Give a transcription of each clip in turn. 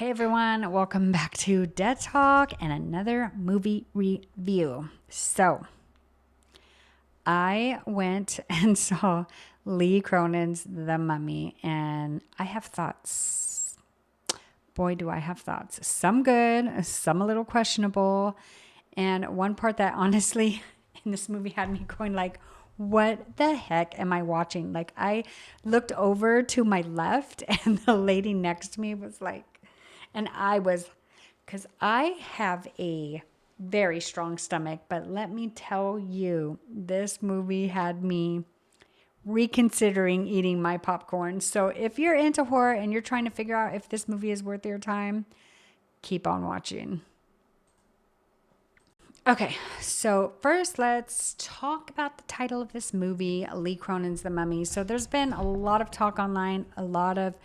Hey everyone, welcome back to Dead Talk and another movie review. So, I went and saw Lee Cronin's The Mummy, and I have thoughts. Boy, do I have thoughts. Some good, some a little questionable, and one part that honestly in this movie had me going like, what the heck am I watching? Like, I looked over to my left and the lady next to me was like, and I was, because I have a very strong stomach, but let me tell you, this movie had me reconsidering eating my popcorn. So if you're into horror and you're trying to figure out if this movie is worth your time, keep on watching. Okay, so first let's talk about the title of this movie, Lee Cronin's The Mummy. So there's been a lot of talk online, a lot of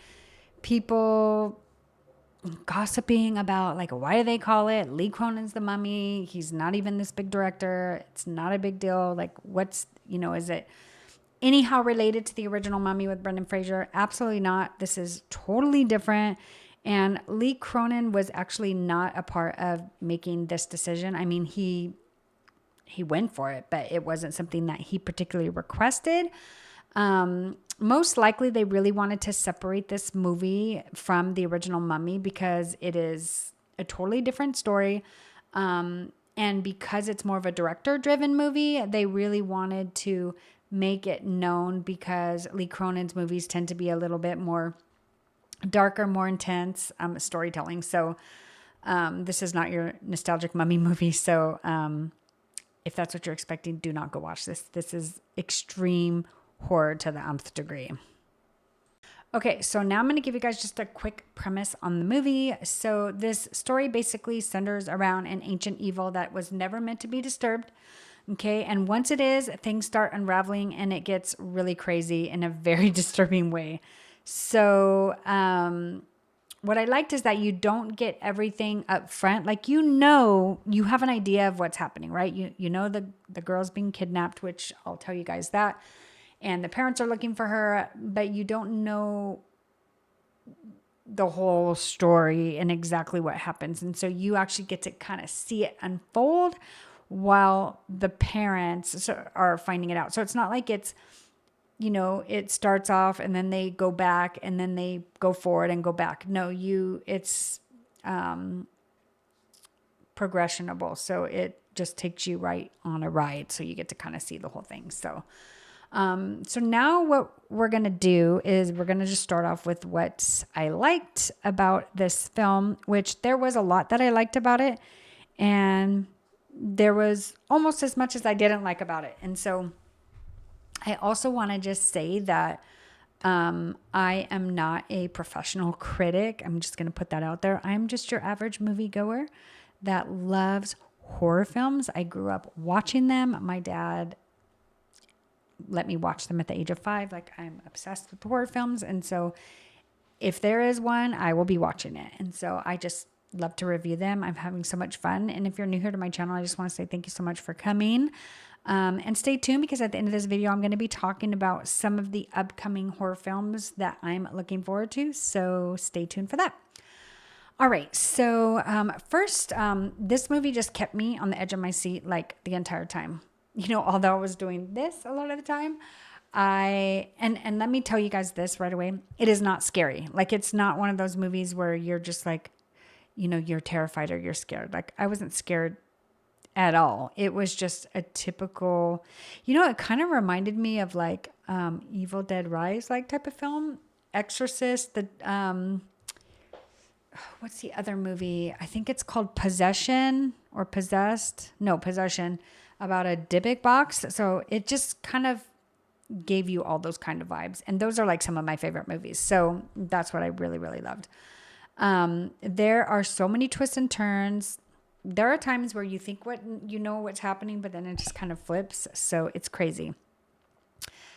people gossiping about like why do they call it Lee Cronin's The Mummy? He's not even this big director. It's not a big deal. Like what's, is it anyhow related to the original Mummy with Brendan Fraser? Absolutely not. This is totally different. And Lee Cronin was actually not a part of making this decision. I mean, he went for it, but it wasn't something that he particularly requested. Most likely they really wanted to separate this movie from the original Mummy because it is a totally different story. And because it's more of a director driven movie, they really wanted to make it known because Lee Cronin's movies tend to be a little bit more darker, more intense storytelling. So this is not your nostalgic Mummy movie. So if that's what you're expecting, do not go watch this. This is extreme horror to the nth degree. Okay, so now I'm going to give you guys just a quick premise on the movie. So this story basically centers around an ancient evil that was never meant to be disturbed. Okay, and once it is, things start unraveling and it gets really crazy in a very disturbing way. So, what I liked is that you don't get everything up front. Like, you have an idea of what's happening, right? You know the girl's being kidnapped, which I'll tell you guys that. And the parents are looking for her, but you don't know the whole story and exactly what happens. And so you actually get to kind of see it unfold while the parents are finding it out. So it's not like it's, it starts off and then they go back and then they go forward and go back. No, it's progressionable. So it just takes you right on a ride. So you get to kind of see the whole thing. So now what we're going to do is we're going to just start off with what I liked about this film, which there was a lot that I liked about it. And there was almost as much as I didn't like about it. And so I also want to just say that I am not a professional critic. I'm just going to put that out there. I'm just your average moviegoer that loves horror films. I grew up watching them. My dad let me watch them at the age of 5. Like, I'm obsessed with horror films. And so if there is one, I will be watching it. And so I just love to review them. I'm having so much fun. And if you're new here to my channel, I just want to say thank you so much for coming. And stay tuned because at the end of this video, I'm going to be talking about some of the upcoming horror films that I'm looking forward to. So stay tuned for that. All right. So first, this movie just kept me on the edge of my seat like the entire time. Although I was doing this a lot of the time, and let me tell you guys this right away. It is not scary. Like, it's not one of those movies where you're just like, you're terrified or you're scared. Like, I wasn't scared at all. It was just a typical, it kind of reminded me of like Evil Dead Rise, like type of film. Exorcist, what's the other movie? I think it's called Possession or Possessed. No, Possession, about a Dybbuk box. So it just kind of gave you all those kind of vibes. And those are like some of my favorite movies. So that's what I really, really loved. There are so many twists and turns. There are times where you think what's happening, but then it just kind of flips. So it's crazy.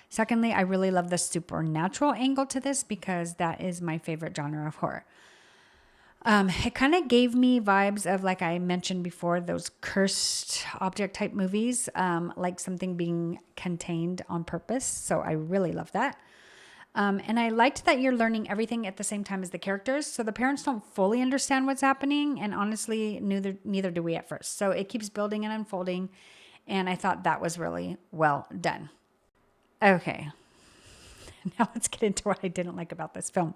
Secondly, I really love the supernatural angle to this because that is my favorite genre of horror. It kind of gave me vibes of, like I mentioned before, those cursed object type movies, like something being contained on purpose. So I really love that. And I liked that you're learning everything at the same time as the characters. So the parents don't fully understand what's happening. And honestly, neither do we at first. So it keeps building and unfolding. And I thought that was really well done. Okay. Now let's get into what I didn't like about this film.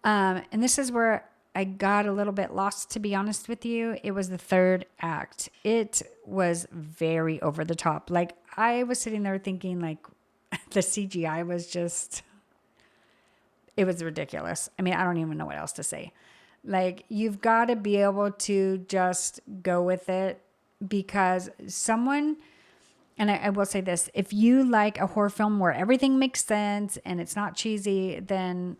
And this is where I got a little bit lost, to be honest with you. It was the third act. It was very over the top. Like, I was sitting there thinking, like, the CGI was just, it was ridiculous. I mean, I don't even know what else to say. Like, you've got to be able to just go with it, because someone, and I will say this, if you like a horror film where everything makes sense and it's not cheesy, then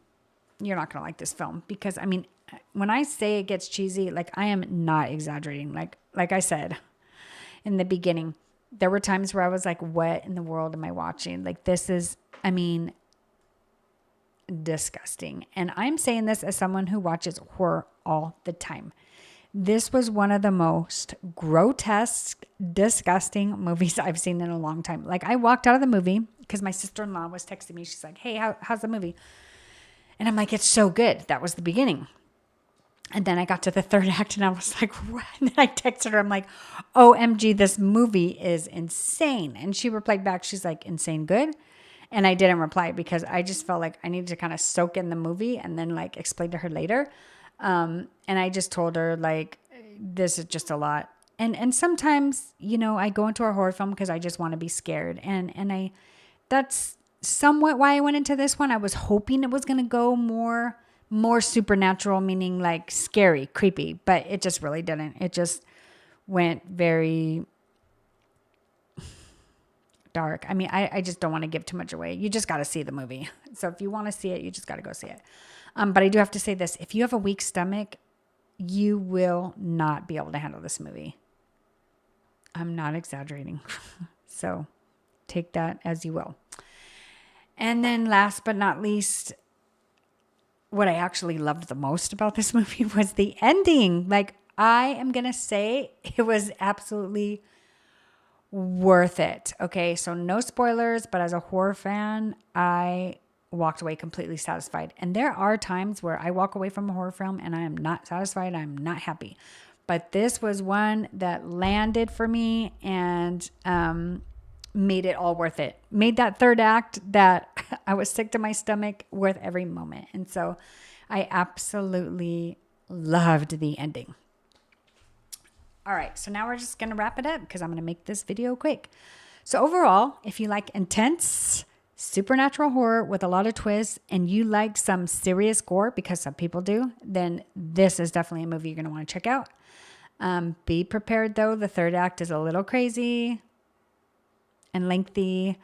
you're not going to like this film. Because, I mean, when I say it gets cheesy, like, I am not exaggerating. Like I said in the beginning, there were times where I was like, what in the world am I watching? Like, this is, I mean, disgusting. And I'm saying this as someone who watches horror all the time. This was one of the most grotesque, disgusting movies I've seen in a long time. Like, I walked out of the movie because my sister-in-law was texting me. She's like, hey, how's the movie? And I'm like, it's so good. That was the beginning. And then I got to the third act and I was like, what? And then I texted her. I'm like, OMG, this movie is insane. And she replied back. She's like, insane good? And I didn't reply because I just felt like I needed to kind of soak in the movie and then like explain to her later. And I just told her, like, this is just a lot. And sometimes, you know, I go into a horror film because I just want to be scared. And that's somewhat why I went into this one. I was hoping it was going to go more supernatural, meaning like scary, creepy, but it just really didn't. It just went very dark. I mean, I just don't want to give too much away. You just got to see the movie. So if you want to see it, you just got to go see it. But I do have to say this. If you have a weak stomach, you will not be able to handle this movie. I'm not exaggerating. So take that as you will. And then last but not least, what I actually loved the most about this movie was the ending. Like, I am going to say it was absolutely worth it. Okay, so no spoilers, but as a horror fan, I walked away completely satisfied. And there are times where I walk away from a horror film and I am not satisfied. I'm not happy. But this was one that landed for me and made it all worth it. Made that third act that I was sick to my stomach worth every moment. And so I absolutely loved the ending. All right, so now we're just going to wrap it up because I'm going to make this video quick. So overall, if you like intense supernatural horror with a lot of twists and you like some serious gore, because some people do, then this is definitely a movie you're going to want to check out. Be prepared though. The third act is a little crazy and lengthy.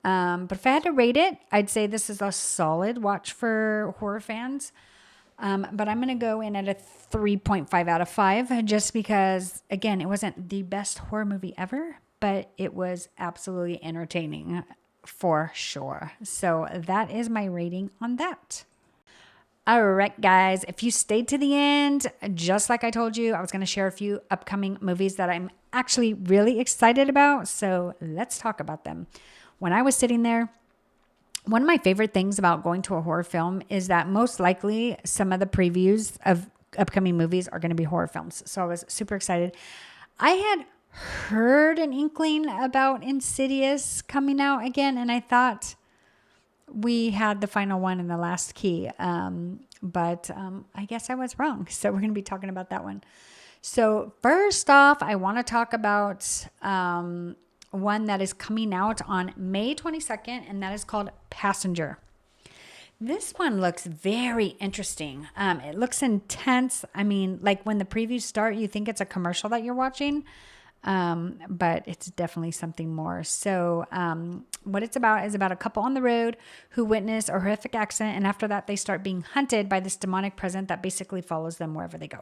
But if I had to rate it, I'd say this is a solid watch for horror fans. But I'm going to go in at a 3.5 out of 5 just because, again, it wasn't the best horror movie ever, but it was absolutely entertaining for sure. So that is my rating on that. All right, guys, if you stayed to the end, just like I told you, I was going to share a few upcoming movies that I'm actually really excited about. So let's talk about them. When I was sitting there, one of my favorite things about going to a horror film is that most likely some of the previews of upcoming movies are going to be horror films. So I was super excited. I had heard an inkling about Insidious coming out again, and I thought we had the final one in the last key. But I guess I was wrong. So we're going to be talking about that one. So first off, I want to talk about one that is coming out on May 22nd, and that is called Passenger. This one looks very interesting. It looks intense. I mean, like when the previews start, you think it's a commercial that you're watching, but it's definitely something more. So what it's about is about a couple on the road who witness a horrific accident, and after that, they start being hunted by this demonic presence that basically follows them wherever they go.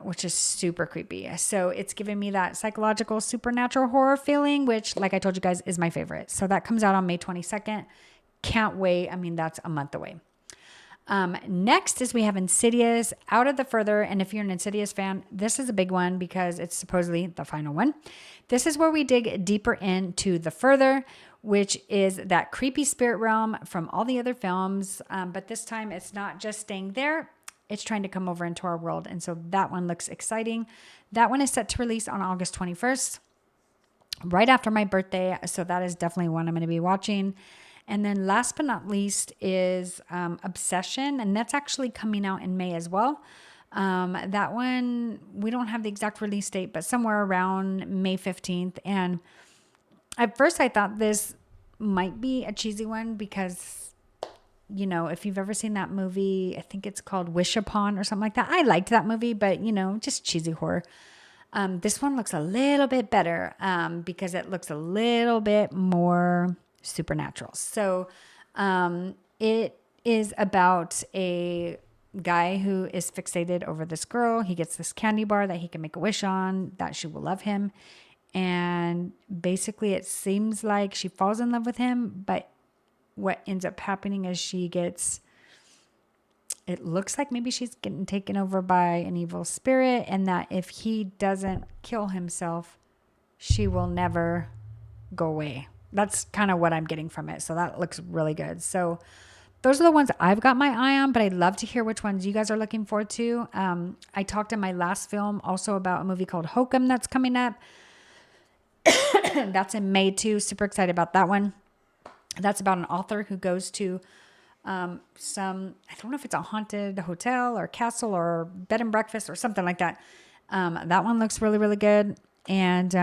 Which is super creepy. So it's giving me that psychological supernatural horror feeling, which, like I told you guys, is my favorite. So that comes out on May 22nd. Can't wait. I mean, that's a month away. Next is we have Insidious, Out of the Further. And if you're an Insidious fan, this is a big one because it's supposedly the final one. This is where we dig deeper into the Further, which is that creepy spirit realm from all the other films. But this time it's not just staying there. It's trying to come over into our world. And so that one looks exciting. That one is set to release on August 21st, right after my birthday. So that is definitely one I'm going to be watching. And then last but not least is Obsession. And that's actually coming out in May as well. That one, we don't have the exact release date, but somewhere around May 15th. And at first I thought this might be a cheesy one because, you know, if you've ever seen that movie, I think it's called Wish Upon or something like that. I liked that movie, but, you know, just cheesy horror. This one looks a little bit better because it looks a little bit more supernatural. So it is about a guy who is fixated over this girl. He gets this candy bar that he can make a wish on that she will love him. And basically it seems like she falls in love with him, but what ends up happening is it looks like maybe she's getting taken over by an evil spirit, and that if he doesn't kill himself, she will never go away. That's kind of what I'm getting from it. So that looks really good. So those are the ones I've got my eye on, but I'd love to hear which ones you guys are looking forward to. I talked in my last film also about a movie called Hokum that's coming up. That's in May too. Super excited about that one. That's about an author who goes to I don't know if it's a haunted hotel or castle or bed and breakfast or something like that. That one looks really, really good. And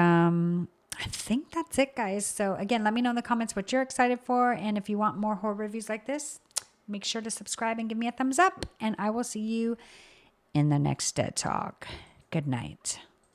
I think that's it, guys. So again, let me know in the comments what you're excited for. And if you want more horror reviews like this, make sure to subscribe and give me a thumbs up. And I will see you in the next Dead Talk. Good night.